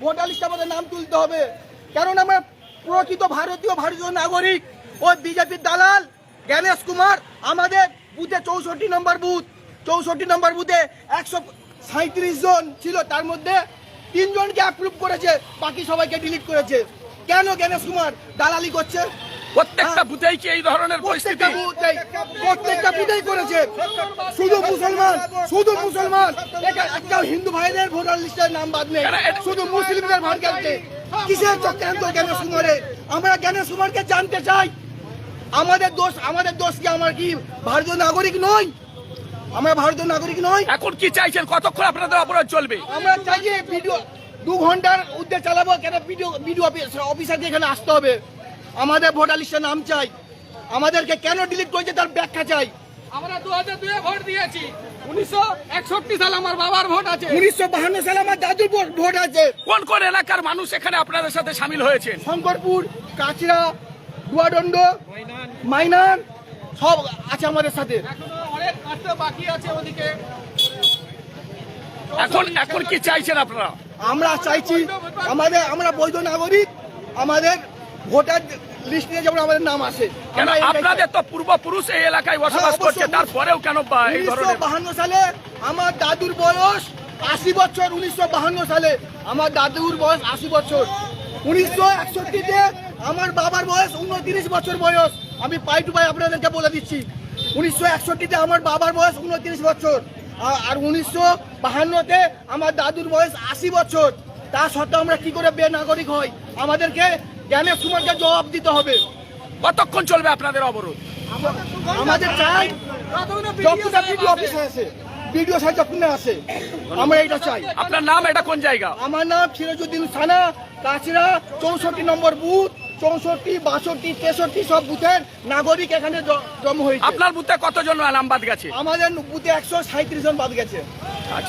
Voter লিস্টে আমাদের নাম তুলতে হবে, কারণ আমরা প্রকৃত ভারতীয় নাগরিক। ও বিজেপির দালাল জ্ঞানেশ কুমার আমাদের বুথে 64 নম্বর বুথ, 64 নম্বর বুথে 137 জন ছিল, তার মধ্যে 3 জনকে অ্যাপ্রুভ করেছে, বাকি সবাইকে ডিলিট করেছে। কেন জ্ঞানেশ কুমার দালালি করছে? প্রত্যেকটা বুথেই কি এই ধরনের পরিস্থিতি? প্রত্যেকটা বুথেই করেছে। শুধু মুসলমান, একটা হিন্দু ভাইদের ভোটার লিস্টের নাম বাদ নেই, শুধু মুসলিমদের ভোট গেছে। কিসের চক্রান্ত জ্ঞানেশ কুমারে? আমরা জ্ঞানেশ কুমারকে জানতে চাই, আমাদের দোষ কি? আমরা কি ভারতীয় নাগরিক নই? আমরা ভারতীয় নাগরিক নই? এখন কি চাইছেন? কতক্ষণ আপনাদের অবরোধ চলবে? আমরা চাই যে ভিডিও 2 ঘন্টার উদ্যোগ চালাবো। কেন ভিডিও অফিসারকে এখানে আসতে হবে? আমাদের ভোটার লিস্টের নাম চাই, আমাদেরকে কেন ডিলিট করেছে তার ব্যাখ্যা চাই। আমরা 2002 এ ভোট দিয়েছি, 1961 সালে আমার বাবার ভোট আছে, 1952 সালে আমার দাদুর ভোট আছে। কোন কোন এলাকার মানুষ এখানে আপনাদের সাথে সামিল হয়েছেন? শঙ্করপুর, কাচরা, দুয়াদণ্ড, মাইনান সব আছে আমাদের সাথে। এখনো অনেক কাজটা বাকি আছে ওদিকে। এখন কি চাইছেন আপনারা? আমরা চাইছি আমরা বৈধ নাগরিক, আমাদের ভোটার লিস্টে যেমন আমাদের নাম আসে। কেন আপনাদের তো পূর্বপুরুষ এই এলাকায় বসবাস করছে, তারপরেও কেন এই ধরনের? 1952 সালে আমার দাদুর বয়স 80 বছর। 1952 সালে আমার দাদুর বয়স 80 বছর। 1961-তে আমার বাবার বয়স 29 বছর বয়স। আমি পাই টু পাই আপনাদেরকে বলে দিচ্ছি, 1961-তে আমার বাবার বয়স 29 বছর, আর 1952-তে আমার দাদুর বয়স 80 বছর। তা সত্ত্বেও আমরা কি করে বেনাগরিক হই? আমাদেরকে জ্ঞানেশ কুমারকে জবাব দিতে হবে। কতক্ষণ চলবে আপনাদের অবরোধ? আমাদের চাই যতটা ভিডিও অফিসে আছে, ভিডিও সাহেব যখন আসে, আমরা এটা চাই। আপনার নাম? এটা কোন জায়গা? আমার নাম সিরাজউদ্দিন সানা, কাচরা 64 নম্বর বুথ। 64, 62, 63 সব বুথের নাগরিক এখানে জমা হয়েছে। আপনার বুথে কতজন নাম বাদ গেছে? আমাদের বুথে 137 জন বাদ গেছে। আচ্ছা।